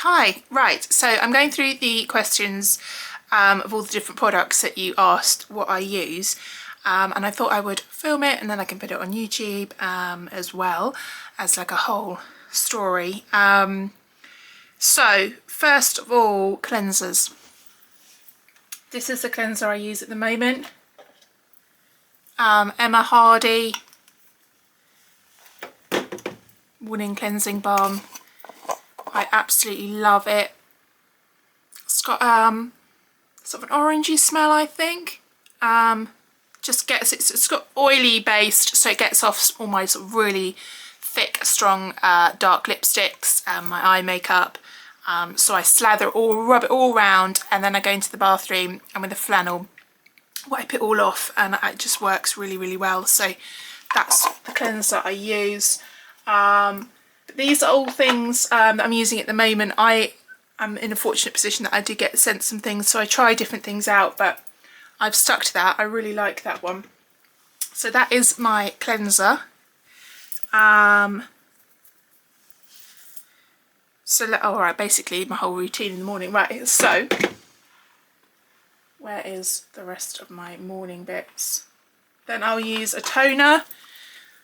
Hi, right, so I'm going through the questions of all the different products that you asked what I use, and I thought I would film it and then I can put it on YouTube as well as like a whole story. So first of all, cleansers. This is the cleanser I use at the moment. Emma Hardy Morning Cleansing Balm. I absolutely love it. It's got sort of an orangey smell, I think. Just gets it's got oily based, so it gets off all my sort of really thick, strong dark lipsticks and my eye makeup. So I slather it all, rub it all around, and then I go into the bathroom and with a flannel wipe it all off, and it just works really, really well. So that's the cleanser I use. These are all things that I'm using at the moment. I am in a fortunate position that I do get sent some things, so I try different things out, but I've stuck to that. I really like that one. So that is my cleanser. Alright, basically my whole routine in the morning. Right, so where is the rest of my morning bits? Then I'll use a toner.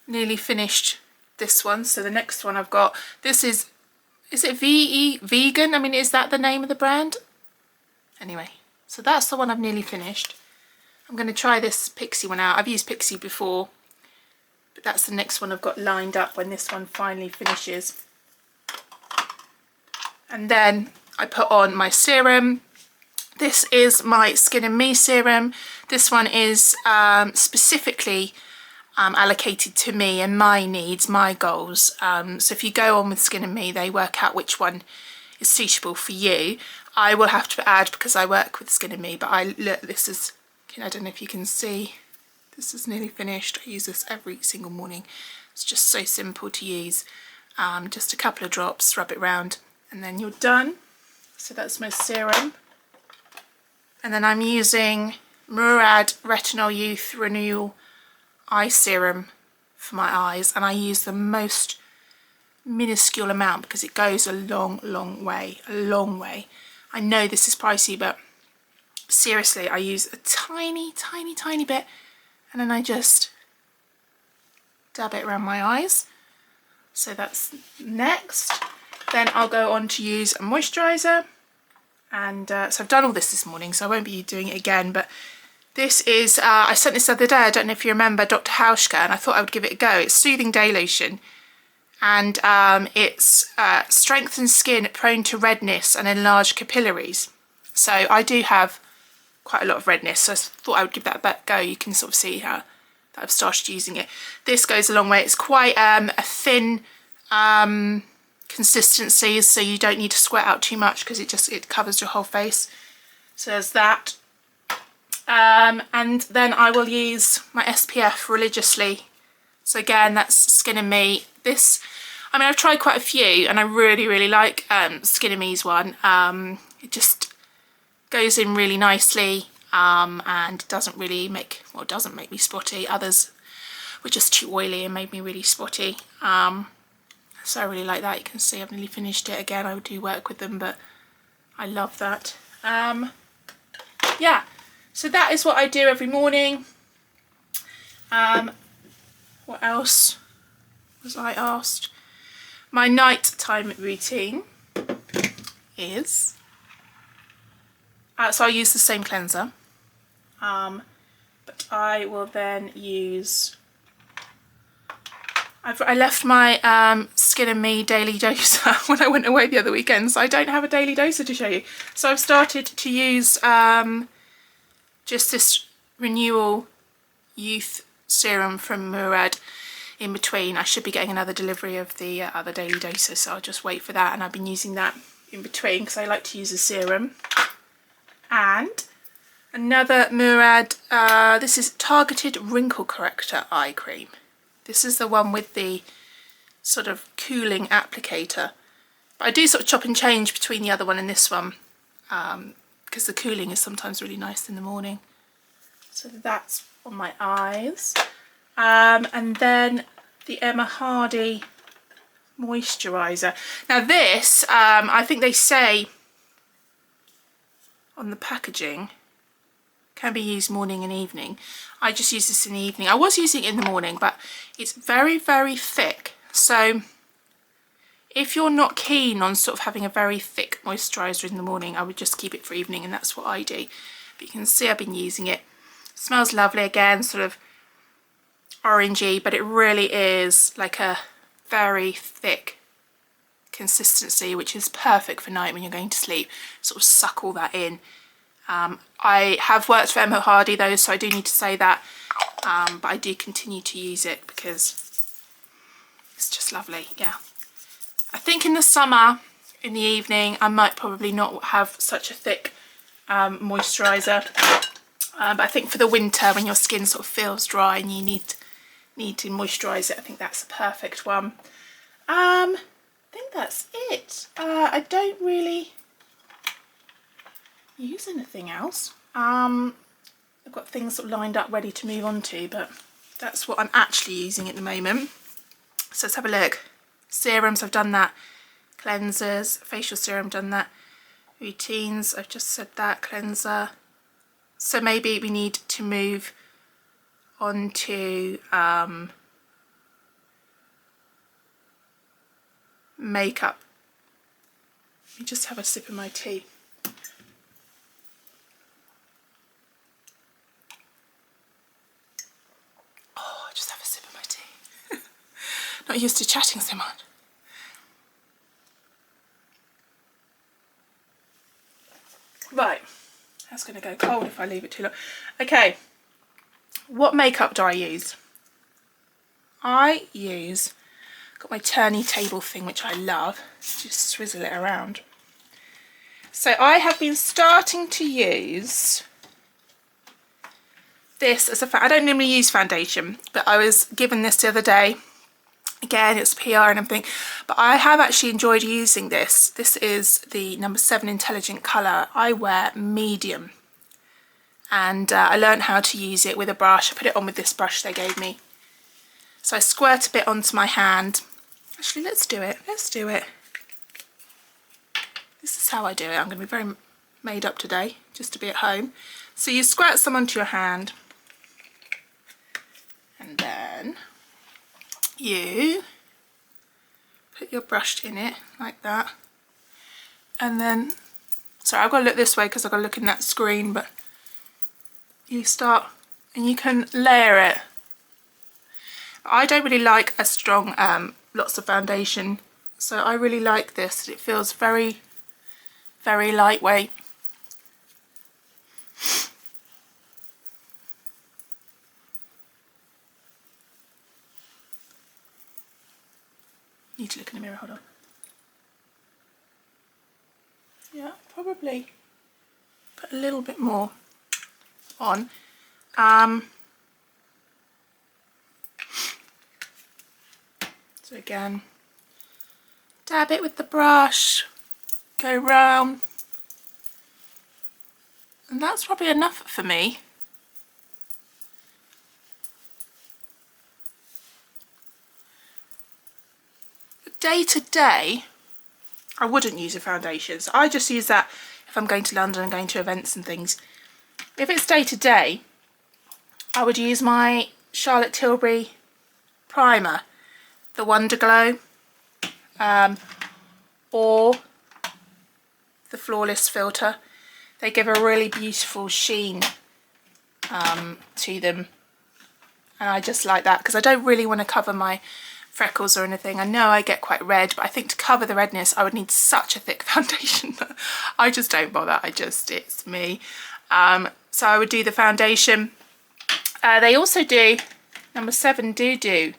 Nearly finished this one, so the next one I've got, this is it VE vegan? I mean, is that the name of the brand? Anyway, so that's the one I've nearly finished. I'm going to try this Pixie one out. I've used Pixie before, but that's the next one I've got lined up when this one finally finishes. And then I put on my serum. This is my Skin and Me serum. This one is specifically allocated to me and my needs, my goals. So if you go on with Skin and Me, they work out which one is suitable for you. I will have to add, because I work with Skin and Me, but look, this is, I don't know if you can see, this is nearly finished. I use this every single morning. It's just so simple to use. Just a couple of drops, rub it around, and then you're done. So that's my serum. And then I'm using Murad Retinol Youth Renewal Eye Serum for my eyes, and I use the most minuscule amount because it goes a long way. I know this is pricey, but seriously, I use a tiny bit, and then I just dab it around my eyes. So that's next. Then I'll go on to use a moisturiser, and so I've done all this morning, so I won't be doing it again, but this is, I sent this the other day, I don't know if you remember, Dr. Hauschka, and I thought I would give it a go. It's Soothing Day Lotion, and it's strengthens skin prone to redness and enlarged capillaries. So I do have quite a lot of redness, so I thought I would give that a go. You can sort of see how that I've started using it. This goes a long way. It's quite a thin consistency, so you don't need to sweat out too much because it covers your whole face. So there's that. And then I will use my SPF religiously. So again, that's Skin and Me. This, I mean, I've tried quite a few, and I really like Skin and Me's one. It just goes in really nicely, and doesn't really make, well, it doesn't make me spotty. Others were just too oily and made me really spotty. So I really like that. You can see I've nearly finished it. Again, I do work with them, but I love that. Yeah. So that is what I do every morning. What else was I asked? My nighttime routine is, so I use the same cleanser, but I will then use, I left my Skin and Me daily doser when I went away the other weekend, so I don't have a daily doser to show you. So I've started to use just this Renewal Youth Serum from Murad in between. I should be getting another delivery of the other daily doser, so I'll just wait for that, and I've been using that in between because I like to use a serum. And another Murad, this is Targeted Wrinkle Corrector Eye Cream. This is the one with the sort of cooling applicator. But I do sort of chop and change between the other one and this one, because the cooling is sometimes really nice in the morning. So that's on my eyes. And then the Emma Hardy moisturiser. Now this, I think they say on the packaging, can be used morning and evening. I just use this in the evening. I was using it in the morning, but it's very, very thick. So if you're not keen on sort of having a very thick moisturiser in the morning, I would just keep it for evening, and that's what I do. But you can see I've been using it. It smells lovely again, sort of orangey, but it really is like a very thick consistency, which is perfect for night when you're going to sleep. Sort of suck all that in. I have worked for Emma Hardy though, so I do need to say that, but I do continue to use it because it's just lovely. Yeah, I think in the summer, in the evening, I might probably not have such a thick moisturiser, but I think for the winter, when your skin sort of feels dry and you need to moisturise it, I think that's a perfect one. I think that's it. I don't really use anything else. I've got things sort of lined up ready to move on to, but that's what I'm actually using at the moment. So let's have a look. Serums, I've done that. Cleansers, facial serum, done that. Routines, I've just said that. Cleanser. So maybe we need to move on to makeup. Let me just have a sip of my tea. Just have a sip of my tea. Not used to chatting so much. Right, that's going to go cold if I leave it too long. Okay, what makeup do I use? I use, got my turny table thing, which I love. Just swizzle it around. So I have been starting to use this as a, I don't normally use foundation, but I was given this the other day. Again, it's PR and everything, but I have actually enjoyed using this. This is the number 7 Intelligent Colour. I wear medium, and I learned how to use it with a brush. I put it on with this brush they gave me. So I squirt a bit onto my hand. Actually, let's do it. Let's do it. This is how I do it. I'm going to be very made up today, just to be at home. So you squirt some onto your hand, and then you put your brush in it like that, and then, sorry, I've got to look this way because I've got to look in that screen, but you start and you can layer it. I don't really like a strong lots of foundation, so I really like this. It feels very, very lightweight. Need to look in the mirror, hold on. Yeah, probably put a little bit more on. So again, dab it with the brush, go round, and that's probably enough for me. Day to day, I wouldn't use a foundation, so I just use that if I'm going to London and going to events and things. If it's day to day, I would use my Charlotte Tilbury primer, the Wonder Glow, or the Flawless filter. They give a really beautiful sheen to them, and I just like that because I don't really want to cover my freckles or anything. I know I get quite red, but I think to cover the redness I would need such a thick foundation that I just don't bother. It's me. So I would do the foundation. They also do, number 7 do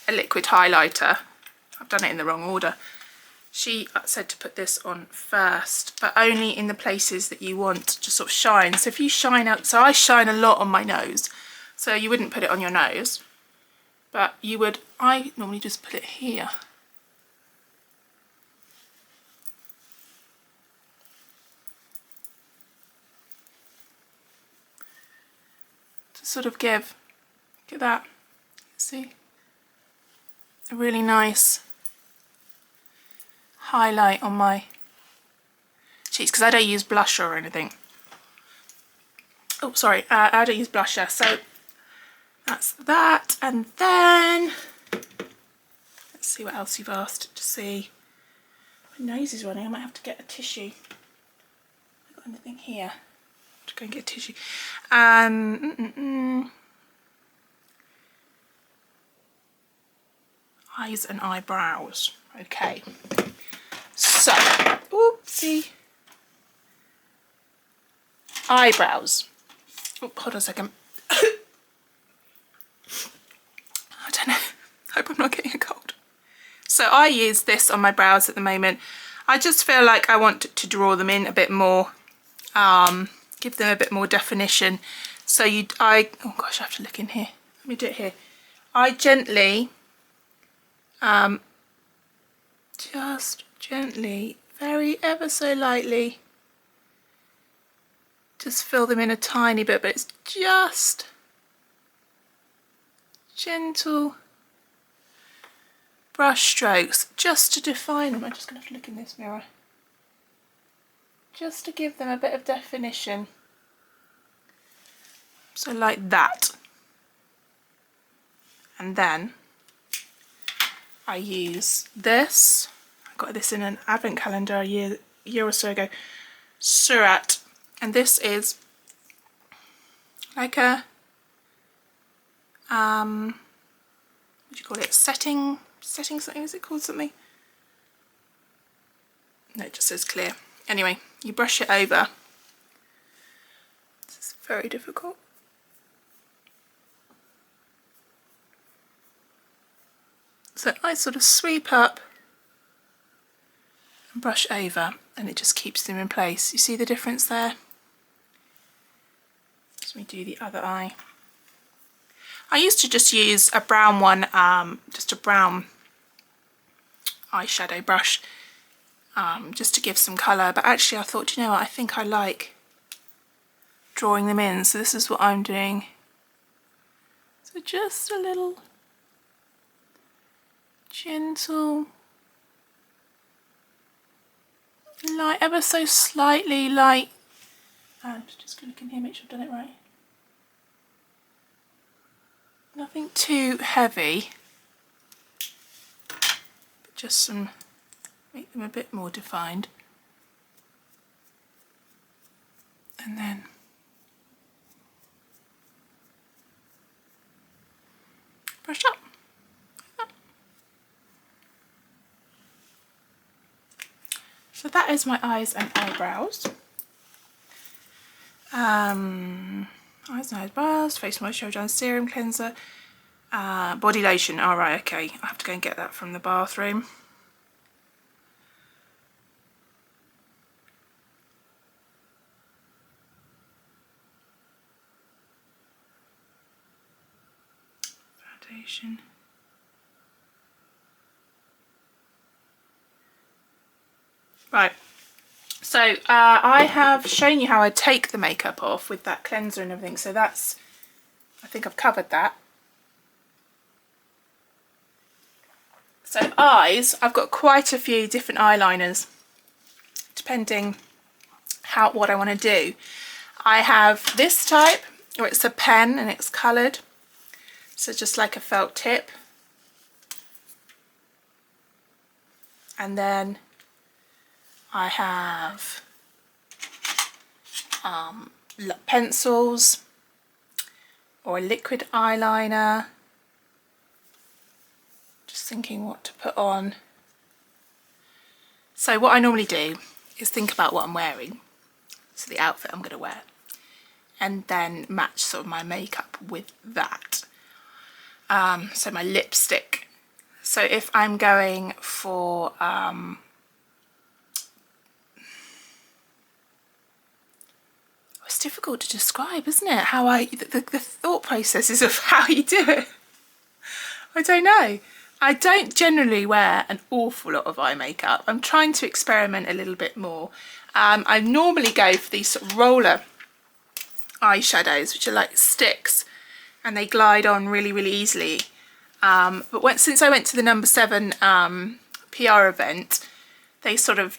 a liquid highlighter. I've done it in the wrong order. She said to put this on first, but only in the places that you want to sort of shine. So if you shine out, so I shine a lot on my nose, so you wouldn't put it on your nose, but you would, I normally just put it here. To sort of give, look at that, see, a really nice highlight on my cheeks because I don't use blusher or anything. Oh, sorry, I don't use blusher, so that's that. And then let's see what else you've asked to see. My nose is running. I might have to get a tissue. Have I got anything here? To go and get a tissue. Eyes and eyebrows. Okay. So, oopsie. Eyebrows. Oh, hold on a second. I don't know. Hope I'm not getting a cold. So I use this on my brows at the moment. I just feel like I want to draw them in a bit more. Give them a bit more definition. So oh gosh, I have to look in here. Let me do it here. I gently, just gently, very ever so lightly, just fill them in a tiny bit, but it's just gentle brush strokes just to define them. I'm just going to have to look in this mirror. Just to give them a bit of definition. So like that. And then I use this. I got this in an advent calendar a year or so ago. Surat. And this is like a what do you call it? Setting something, is it called something? No, it just says clear. Anyway, you brush it over. This is very difficult. So I sort of sweep up and brush over, and it just keeps them in place. You see the difference there? Let me do the other eye. I used to just use a brown one, just a brown eyeshadow brush, just to give some colour, but actually I thought, you know what, I think I like drawing them in, so this is what I'm doing. So just a little gentle, light, ever so slightly light, and just going to look in here, make sure I've done it right. Nothing too heavy, but just some, make them a bit more defined. And then brush up. So that is my eyes and eyebrows. Eyes and eyebrows, face moisturiser, serum cleanser, body lotion. All right, okay. I have to go and get that from the bathroom. Foundation. Right. So I have shown you how I take the makeup off with that cleanser and everything, so that's, I think I've covered that. So eyes, I've got quite a few different eyeliners depending what I want to do. I have this type, or it's a pen and it's coloured, so just like a felt tip. And then I have pencils or a liquid eyeliner. Just thinking what to put on. So what I normally do is think about what I'm wearing, so the outfit I'm going to wear, and then match sort of my makeup with that. So my lipstick. So if I'm going for it's difficult to describe, isn't it? How the thought processes of how you do it. I don't know. I don't generally wear an awful lot of eye makeup. I'm trying to experiment a little bit more. I normally go for these sort of roller eyeshadows, which are like sticks, and they glide on really, really easily. But since I went to the No. 7 PR event, they sort of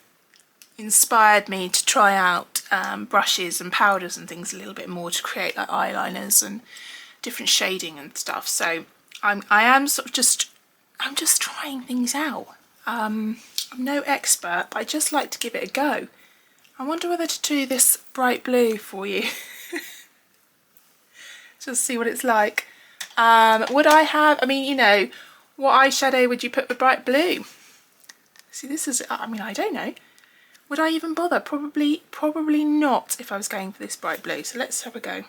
inspired me to try out brushes and powders and things a little bit more to create like eyeliners and different shading and stuff. So I am sort of I'm just trying things out. I'm no expert, but I just like to give it a go. I wonder whether to do this bright blue for you. Just see what it's like. Would I have, I mean, you know, what eyeshadow would you put with bright blue? See, this is, I mean, I don't know. Would I even bother? Probably not if I was going for this bright blue. So let's have a go.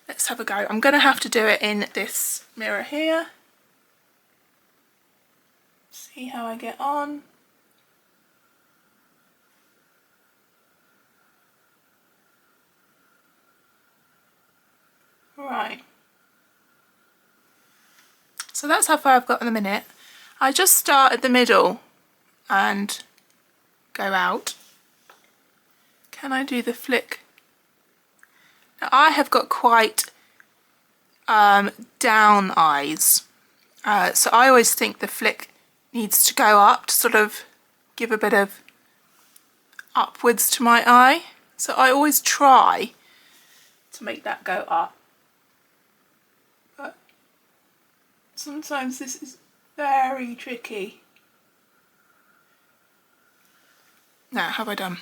Let's have a go. I'm going to have to do it in this mirror here. See how I get on. Right. So that's how far I've got in a minute. I just start at the middle and go out. Can I do the flick? Now I have got quite down eyes, so I always think the flick needs to go up to sort of give a bit of upwards to my eye. So I always try to make that go up. But sometimes this is very tricky. Now, have I done?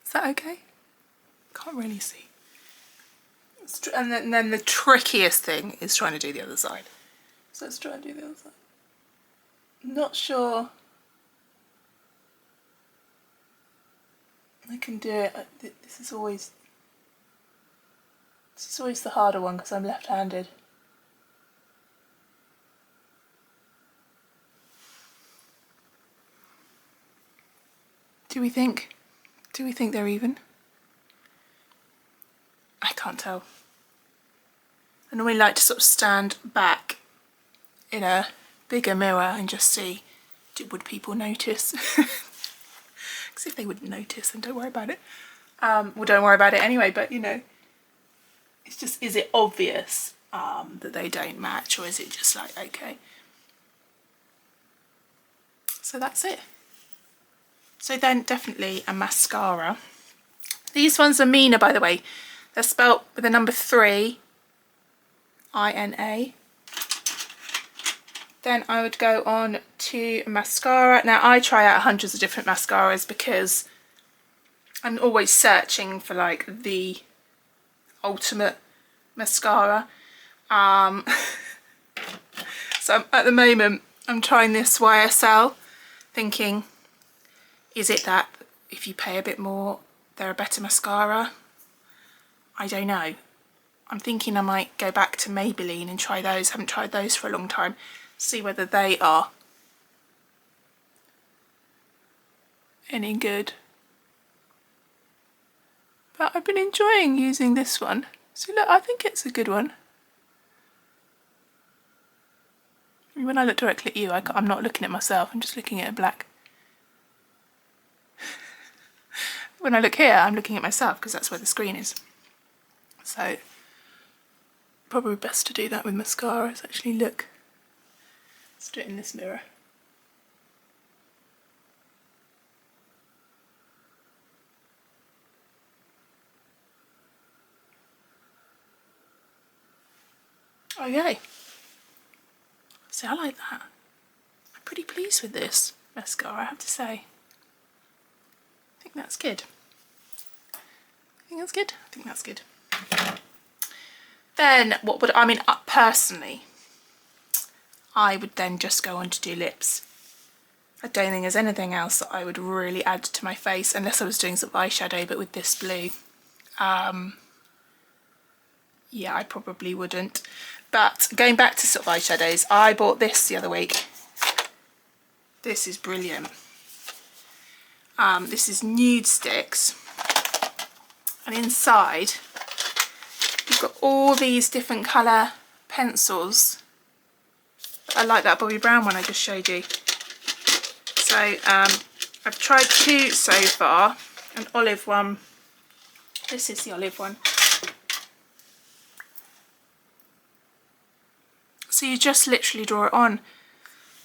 Is that okay? Can't really see. And then the trickiest thing is trying to do the other side. So let's try and do the other side. Not sure I can do it. This is always the harder one because I'm left-handed. Do we think they're even? I can't tell. I normally like to sort of stand back in a bigger mirror and just see, would people notice? Because if they wouldn't notice, then don't worry about it. Well, don't worry about it anyway, but you know, it's just, is it obvious that they don't match, or is it just like, okay. So that's it. So then definitely a mascara. These ones are Mina, by the way. They're spelt with the number 3, I-N-A. Then I would go on to mascara. Now I try out hundreds of different mascaras because I'm always searching for like the ultimate mascara. So at the moment I'm trying this YSL, thinking, is it that if you pay a bit more, they're a better mascara? I don't know. I'm thinking I might go back to Maybelline and try those. Haven't tried those for a long time. See whether they are any good. But I've been enjoying using this one. So look, I think it's a good one. I mean, when I look directly at you, I'm not looking at myself. I'm just looking at a black. When I look here, I'm looking at myself because that's where the screen is. So probably best to do that with mascara. Is actually look. Let's do it in this mirror. Okay. So I like that. I'm pretty pleased with this mascara, I have to say. I think that's good. I think that's good. I think that's good. Then what would, I mean, personally, I would then just go on to do lips. I don't think there's anything else that I would really add to my face unless I was doing some eyeshadow, but with this blue, yeah, I probably wouldn't. But going back to sort of eyeshadows, I bought this the other week. This is brilliant. This is Nude Sticks, and inside you've got all these different colour pencils. I like that Bobbi Brown one I just showed you. So I've tried 2 so far, an olive one. This is the olive one. So you just literally draw it on.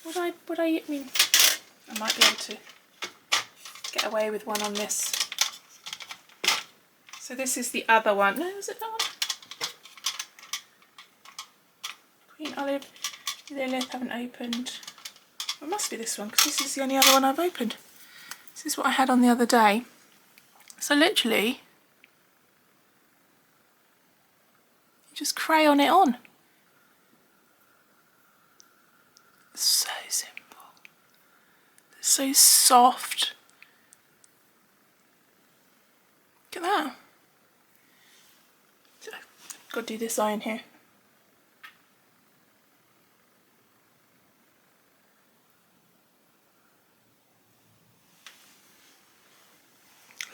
I mean, I might be able to get away with one on this. So this is the other one. No, is it that one? Green Olive, Lilith, haven't opened. It must be this one, because this is the only other one I've opened. This is what I had on the other day. So literally, you just crayon it on. So simple. It's so soft. Look at that. Got to do this eye in here.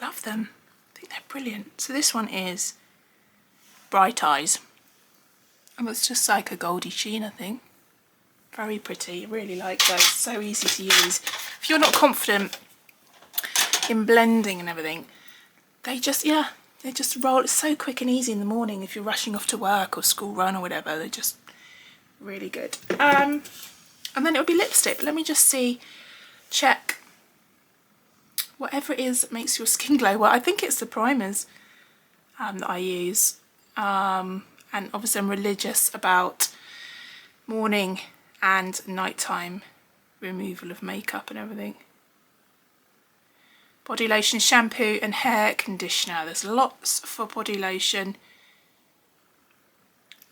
Love them. I think they're brilliant. So this one is Bright Eyes. And it's just like a goldy sheen, I think. Very pretty. Really like those. So easy to use. If you're not confident in blending and everything, they just roll. It's so quick and easy in the morning if you're rushing off to work or school run or whatever. They're just really good. And then it'll be lipstick. Let me just see, check. Whatever it is that makes your skin glow. Well, I think it's the primers that I use. And obviously I'm religious about morning and nighttime removal of makeup and everything. Body lotion, shampoo and hair conditioner. There's lots for body lotion.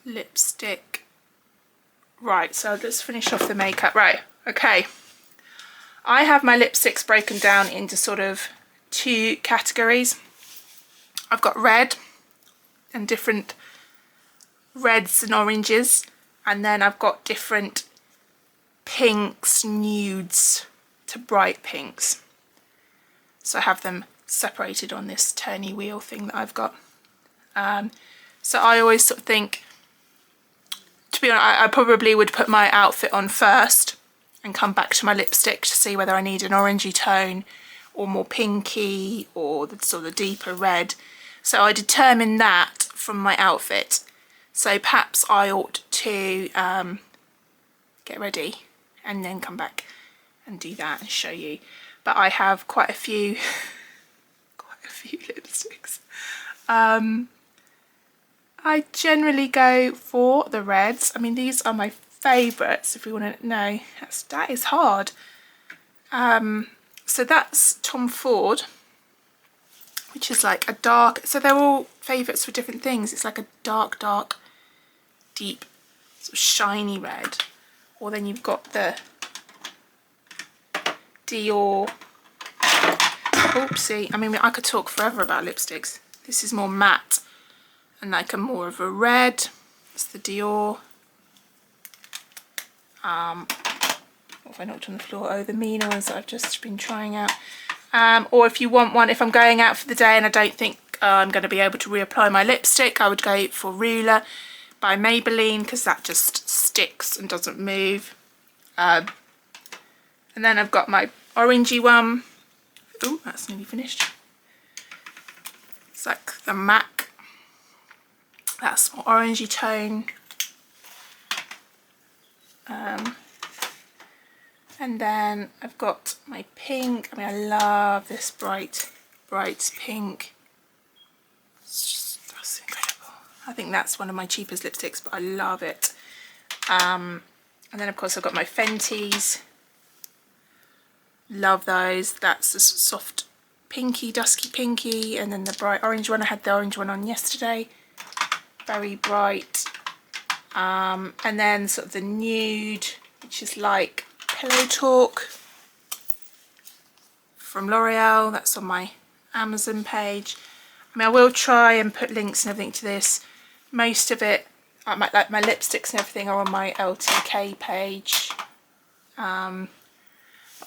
Lipstick. Right, so let's finish off the makeup. Right, okay. I have my lipsticks broken down into sort of 2 categories. I've got red and different reds and oranges, and then I've got different pinks, nudes to bright pinks. So I have them separated on this turny wheel thing that I've got. So I always sort of think, to be honest, I probably would put my outfit on first and come back to my lipstick to see whether I need an orangey tone or more pinky or the sort of deeper red. So I determine that from my outfit. So perhaps I ought to get ready and then come back and do that and show you. But I have quite a few lipsticks. I generally go for the reds. I mean, these are my favourites, if you want to know. That is hard. So that's Tom Ford, which is like a dark, so they're all favourites for different things. It's like a dark, deep, sort of shiny red. Or then you've got the Dior, oopsie, I mean, I could talk forever about lipsticks. This is more matte and like a more of a red. It's the Dior. What have I knocked on the floor? Oh, the Mina ones that I've just been trying out. Or if you want one, if I'm going out for the day and I don't think I'm going to be able to reapply my lipstick, I would go for Ruler by Maybelline, because that just sticks and doesn't move. And then I've got my orangey one. Oh, that's nearly finished. It's like the MAC. That's more orangey tone. And then I've got my pink. I mean, I love this bright pink. That's incredible. I think that's one of my cheapest lipsticks, but I love it. And then of course I've got my Fenties. Love those. That's a soft pinky, dusky pinky, and then the bright orange one. I had the orange one on yesterday. Very bright. And then sort of the nude, which is like Pillow Talk from L'Oreal. That's on my Amazon page. I mean, I will try and put links and everything to this. Most of it, like my lipsticks and everything, are on my LTK page.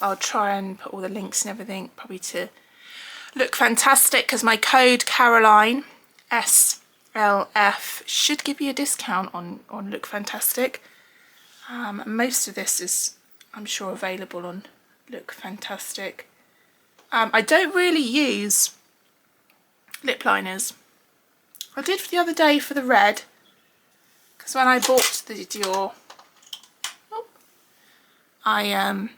I'll try and put all the links and everything probably to Look Fantastic, because my code Caroline SLF should give you a discount on Look Fantastic. Most of this is, I'm sure, available on Look Fantastic. I don't really use lip liners. I did the other day for the red, because when I bought the Dior, I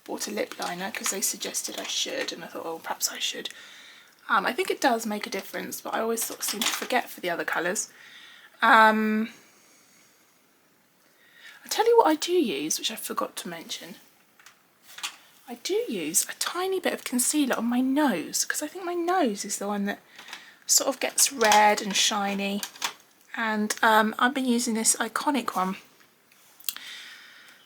bought a lip liner because they suggested I should, and I thought, oh, perhaps I should. I think it does make a difference, but I always sort of seem to forget for the other colours. I'll tell you what I do use, which I forgot to mention. I do use a tiny bit of concealer on my nose, because I think my nose is the one that sort of gets red and shiny. And I've been using this Iconic one.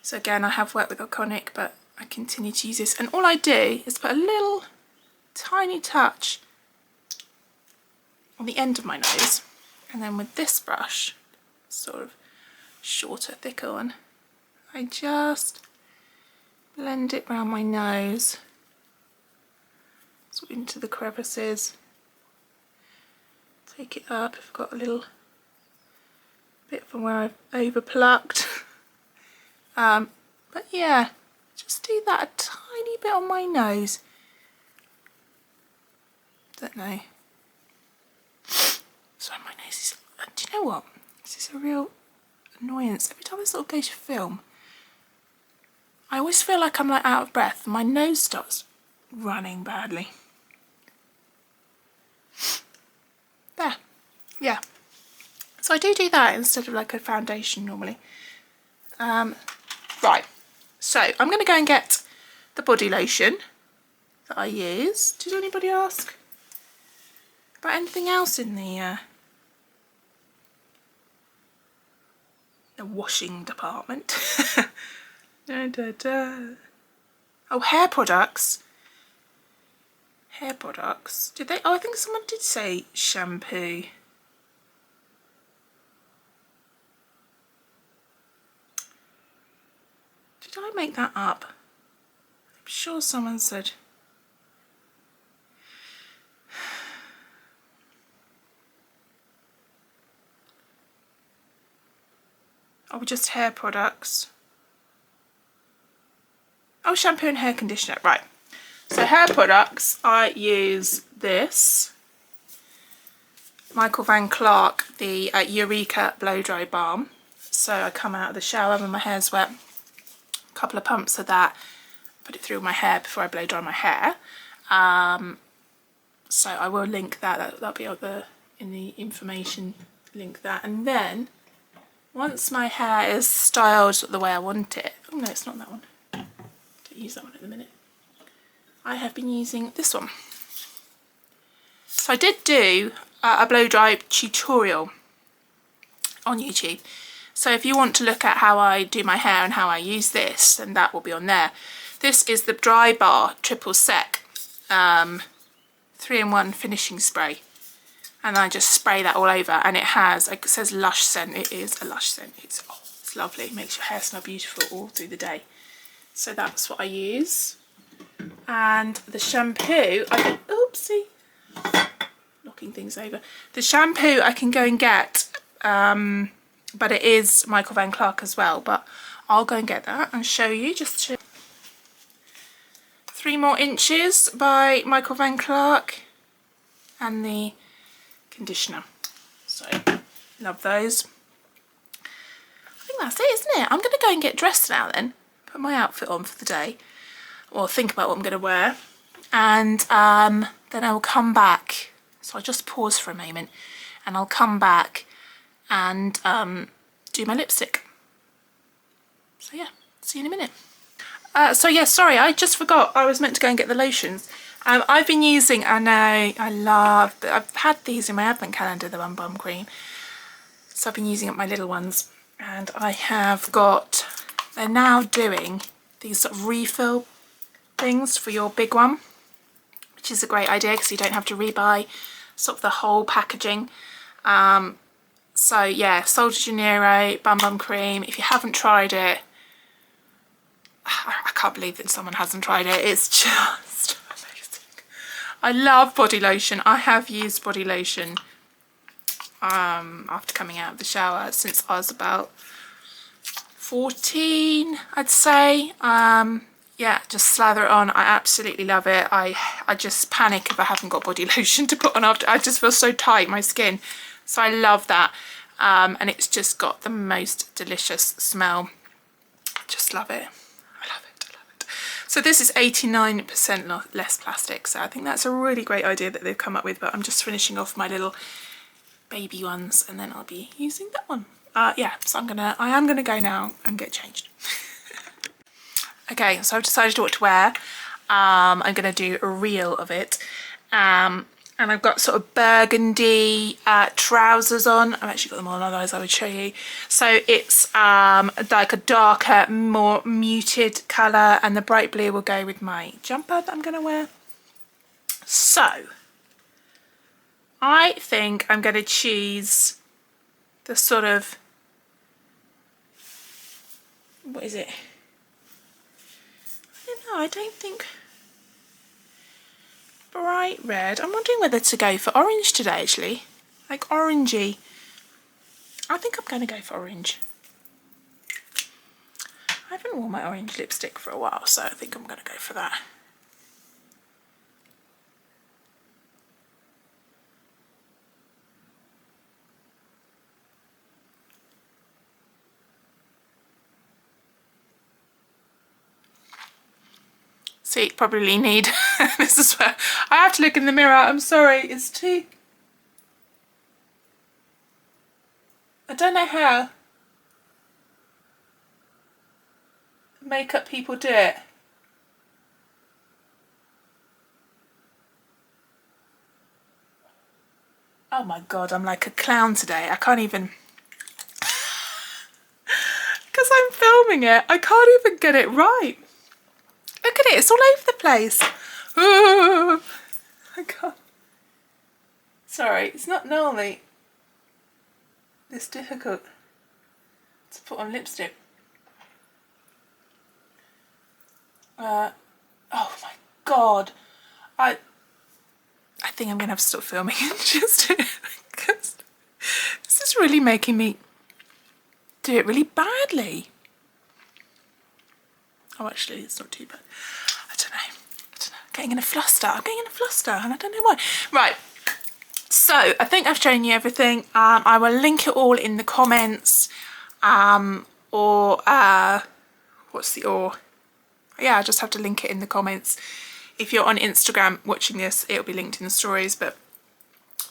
So again, I have worked with Iconic, but I continue to use this. And all I do is put a little tiny touch on the end of my nose. And then with this brush, sort of shorter, thicker one, I just blend it around my nose, sort of into the crevices. Take it up if I've got a little bit from where I've over plucked. But yeah, just do that a tiny bit on my nose. Don't know. Sorry, my nose is... do you know what? This is a real annoyance. Every time I sort of go to film, I always feel like I'm like out of breath. My nose starts running badly. There. Yeah. So I do that instead of like a foundation normally. Right. So I'm going to go and get the body lotion that I use. Did anybody ask about anything else in the washing department? Da, da, da. Oh, hair products. Hair products. Did they? Oh, I think someone did say shampoo. Did I make that up? I'm sure someone said. Oh, just hair products. Oh, shampoo and hair conditioner. Right. So hair products, I use this. Michael Van Clark, the Eureka Blow Dry Balm. So I come out of the shower when my hair's wet. A couple of pumps of that. Put it through my hair before I blow dry my hair. So I will link that. That'll be in the information. Link that. And then once my hair is styled the way I want it. Oh no, it's not that one. Don't use that one at the minute. I have been using this one. So I did do a blow dry tutorial on YouTube. So if you want to look at how I do my hair and how I use this, then that will be on there. This is the Dry Bar Triple Sec 3-in-1 finishing spray. And I just spray that all over, and it says Lush scent. It is a Lush scent. It's lovely. It makes your hair smell beautiful all through the day. So that's what I use. And the shampoo, oopsie, knocking things over. The shampoo I can go and get, but it is Michael Van Clark as well. But I'll go and get that and show you. Just to 3 More Inches by Michael Van Clark, and the conditioner. So love those. I think that's it, isn't it? I'm going to go and get dressed now then. Put my outfit on for the day. Or think about what I'm going to wear. And then I will come back. So I'll just pause for a moment. And I'll come back and do my lipstick. So yeah, see you in a minute. So yeah, sorry, I just forgot. I was meant to go and get the lotions. I've been using, I know, I've had these in my advent calendar, the Bum Bum Cream. So I've been using up my little ones. And I have got, they're now doing these sort of refill things for your big one, which is a great idea because you don't have to rebuy sort of the whole packaging. So yeah, Sol de Janeiro Bum Bum Cream. If you haven't tried it, I can't believe that someone hasn't tried it. It's just amazing. I love body lotion. I have used body lotion after coming out of the shower since I was about 14, I'd say. Yeah, just slather it on. I absolutely love it. I just panic if I haven't got body lotion to put on after. I just feel so tight, my skin. So I love that. And it's just got the most delicious smell just love it. I love it, I love it. So this is 89% less plastic, so I think that's a really great idea that they've come up with, but I'm just finishing off my little baby ones and then I'll be using that one. Yeah, so I am gonna go now and get changed. Okay, so I've decided what to wear. I'm gonna do a reel of it. And I've got sort of burgundy trousers on. I've actually got them on, otherwise I would show you. So it's like a darker, more muted colour, and the bright blue will go with my jumper that I'm going to wear. So I think I'm going to choose the sort of, what is it? I don't know, I don't think... bright red. I'm wondering whether to go for orange today, actually. Like orangey. I think I'm going to go for orange. I haven't worn my orange lipstick for a while, so I think I'm going to go for that. See, probably need, this is where I have to look in the mirror, I'm sorry, it's too, I don't know how makeup people do it. Oh my god, I'm like a clown today, I can't even, because I'm filming it, I can't even get it right. Look at it, it's all over the place. Ooh, I can't. Sorry, it's not normally this difficult to put on lipstick. Oh my god. I think I'm going to have to stop filming and just do it, because this is really making me do it really badly. Oh, actually, it's not too bad. I don't know. I'm getting in a fluster. I'm getting in a fluster and I don't know why. Right. So I think I've shown you everything. I will link it all in the comments. What's the or? Yeah, I just have to link it in the comments. If you're on Instagram watching this, it'll be linked in the stories, but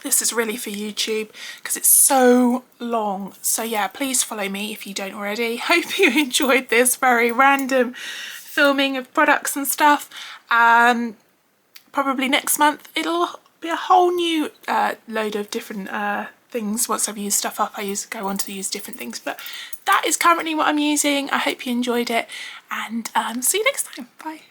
this is really for YouTube because it's so long. So yeah, please follow me if you don't already. Hope you enjoyed this very random filming of products and stuff. Probably next month it'll be a whole new load of different things. Once I've used stuff up, I go on to use different things, but that is currently what I'm using. I hope you enjoyed it, and see you next time. Bye.